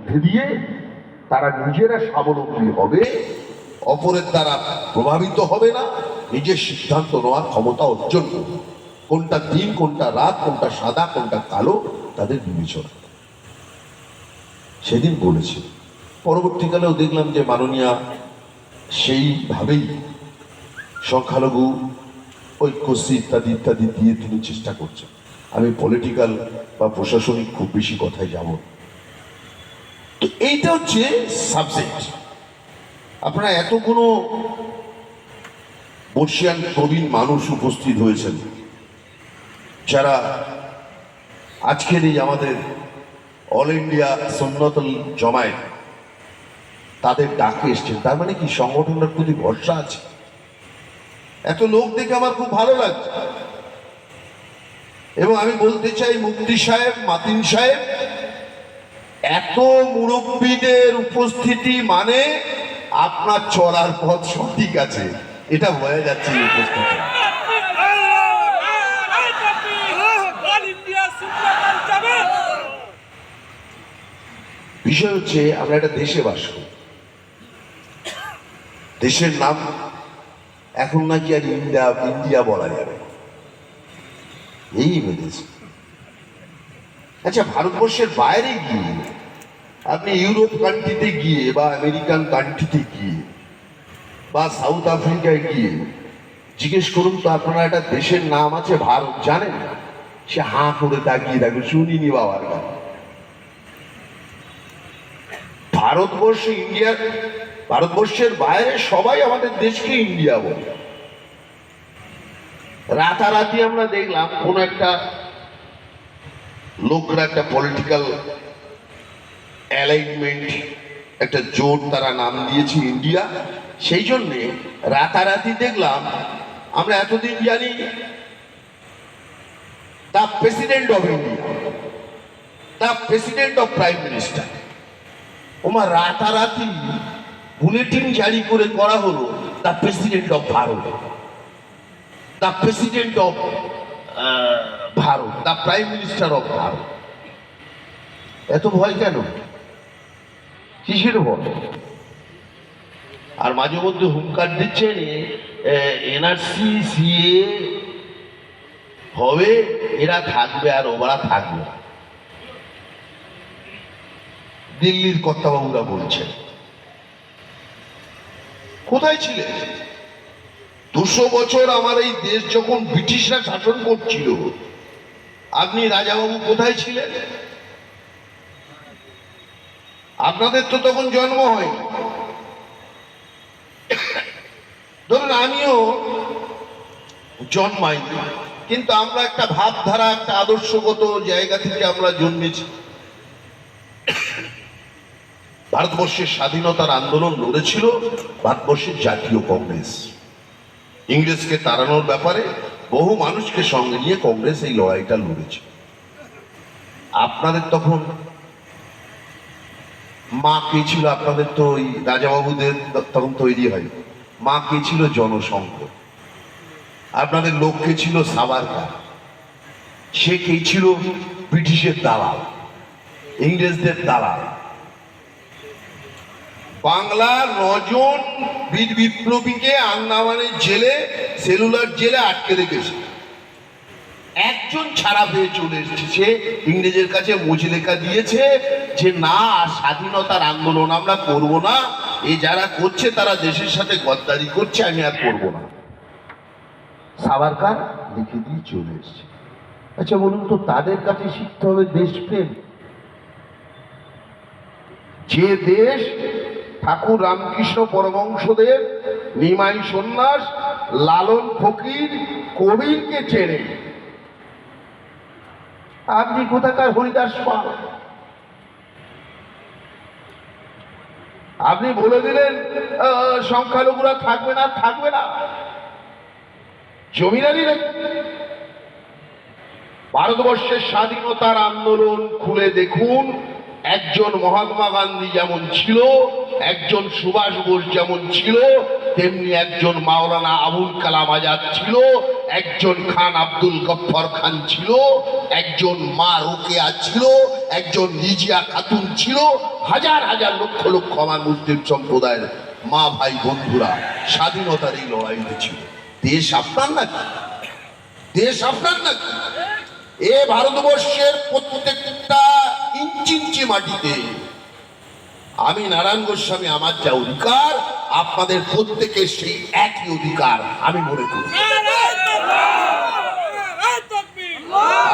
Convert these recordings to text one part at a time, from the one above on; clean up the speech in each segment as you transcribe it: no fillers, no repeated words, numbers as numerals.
মধ্যে দিয়ে তারা নিজেরা স্বাবলম্বী হবে, অপরের দ্বারা প্রভাবিত হবে না, নিজের সিদ্ধান্ত নেওয়ার ক্ষমতা অর্জন করবে। কোনটা দিন, কোনটা রাত, কোনটা সাদা, কোনটা কালো, তাদের বিবেচনা। সেদিন বলেছে। পরবর্তীকালেও দেখলাম যে মাননীয়া সেইভাবেই সংখ্যালঘু ঐক্যশ্রী ইত্যাদি ইত্যাদি দিয়ে তিনি চেষ্টা করছেন। আমি পলিটিক্যাল বা প্রশাসনিক খুব বেশি কথায় যাব। তো এইটা হচ্ছে সাবজেক্ট। আপনারা এতগুলো বর্ষিয়ান প্রবীণ মানুষ উপস্থিত হয়েছেন, যারা আজকের এই আমাদের অল ইন্ডিয়া সুন্নতুল জামায়াত তাদের ডাকে এসছেন। তার মানে কি সংগঠনের প্রতি ভরসা আছে। এত লোক দেখে আমার খুব ভালো লাগছে। এবং আমি বলতে চাই, মুফতি সাহেব, মাতিন সাহেব, এত মুরব্বীদের উপস্থিতি মানে আপনার চলার পথ সঠিক আছে, এটা বোঝা যাচ্ছে এই উপস্থিতি। বিষয় হচ্ছে আমরা একটা দেশে বাস করি। দেশের নাম এখন নাকি আর ইন্ডিয়া বলা যাবে, এই বেঁধেছে। আচ্ছা, ভারতবর্ষের বাইরে গিয়ে আপনি ইউরোপ কান্ট্রিতে গিয়ে বা আমেরিকান কান্ট্রিতে গিয়ে বা সাউথ আফ্রিকায় গিয়ে জিজ্ঞেস করুন তো, আপনারা একটা দেশের নাম আছে ভারত, জানেন? সে হাঁ করে তাকিয়ে থাকবে, শুনিনি বাবার গান। ভারতবর্ষের বাইরে সবাই আমাদের দেশকে ইন্ডিয়া বলে। রাতারাতি আমরা দেখলাম কোন একটা লোকরা একটা পলিটিক্যাল অ্যালাইনমেন্ট, একটা জোট তারা নাম দিয়েছে ইন্ডিয়া। সেই জন্যে রাতারাতি দেখলাম, আমরা এতদিন জানি the president of India, the president of prime minister. ওমা রাতারাতি বুলেটিন জারি করে করা হলো the president of Bharat, the president of Bharat, the prime minister of Bharat. এত ভয় কেন? কিসের ভয়? আর মাঝে মধ্যে হুঙ্কার দিচ্ছেন এনআরসি সিএ হবে, এরা থাকবে আর ওরা থাকবে। দিল্লির কর্তাবাবুরা বলছেন। কোথায় ছিলেন 200 বছর আমার এই দেশ যখন ব্রিটিশরা শাসন করছিল? আপনি রাজাবাবু কোথায় ছিলেন? আপনাদের তো তখন জন্ম হয়নি। ধরুন আমিও জন্মাইনি, কিন্তু আমরা একটা ভাবধারা, একটা আদর্শগত জায়গা থেকে আমরা জন্মেছি। ভারতবর্ষের স্বাধীনতার আন্দোলন লড়েছিল ভারতবর্ষের জাতীয় কংগ্রেস। ইংরেজকে তাড়ানোর ব্যাপারে বহু মানুষকে সঙ্গে নিয়ে কংগ্রেস এই লড়াইটা লড়েছে। আপনাদের তখন মা কে ছিল? আপনাদের তো ওই রাজাবাবুদের তখন তৈরি হয়। মা কে ছিল? জনসংঘ। আপনাদের লোক কে ছিল? সাভারকার। সে কে ছিল? ব্রিটিশের দালাল, ইংরেজদের দালাল। বাংলার 9 জন বীর বিপ্লবীকে আন্দামানের জেলে, সেলুলার জেলে আটকে রেখেছে। একজন ছাড়া পেয়ে চলে এসেছে, ইংরেজের কাছে মুচলেখা দিয়েছে যে না, স্বাধীনতার আন্দোলন আমরা করব না, এ যারা করছে তারা দেশের সাথে গদ্দারি করছে, আমি আর করব না। সাভারকার লিখে দিয়ে চলে এসছে। আচ্ছা বলুন তো, তাদের কাছে শিখতে হবে দেশপ্রেম। যে দেশ ঠাকুর রামকৃষ্ণ পরমহংসদেব, নিমাই সন্ন্যাস, লালন ফকির, কবিরকে চেনে, আপনি কোথাকার হরিদাস পাল? আপনি বলে দিলেন সংখ্যালঘুরা থাকবে না, থাকবে না। জমিদারি ভারতবর্ষের স্বাধীনতার আন্দোলন খুলে দেখুন। একজন মহাত্মা গান্ধী যেমন ছিল, একজন সুভাষ বোস যেমন ছিল, তেমনি একজন মাওলানা আবুল কালাম আজাদ ছিল, একজন খান আব্দুল গফফর খান ছিল, একজন মা রোকেয়া ছিল, একজন রিজিয়া খাতুন ছিল, হাজার হাজার লক্ষ লক্ষ আমার মুসলিম সম্প্রদায়ের মা ভাই বন্ধুরা স্বাধীনতার এই লড়াইতে ছিল। দেশ আপনার নাকি? দেশ আপনার নাকি? এ ভারতবর্ষের প্রত্যেকটা ইঞ্চি ইঞ্চি মাটিতে আমি নারায়ণ গোস্বামী আমার যা অধিকার, আপনাদের প্রত্যেকের সেই একই অধিকার আমি মনে করি।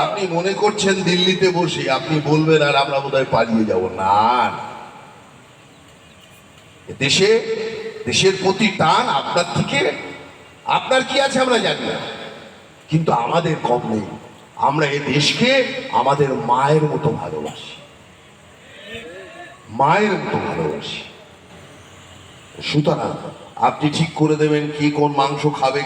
আপনি মনে করছেন দিল্লিতে বসে আপনি বলবেন আর আমরা বোধহয় পালিয়ে যাব না। দেশে দেশের প্রতি টান আপনার থেকে, আপনার কি আছে আমরা জানি না, কিন্তু আমাদের কম নেই। আমরা এ দেশকে আমাদের মায়ের মতো ভালোবাসি, মায়ের মতো ভালোবাসি। সুতরাং আপনি ঠিক করে দেবেন কি কোন মাংস খাবে।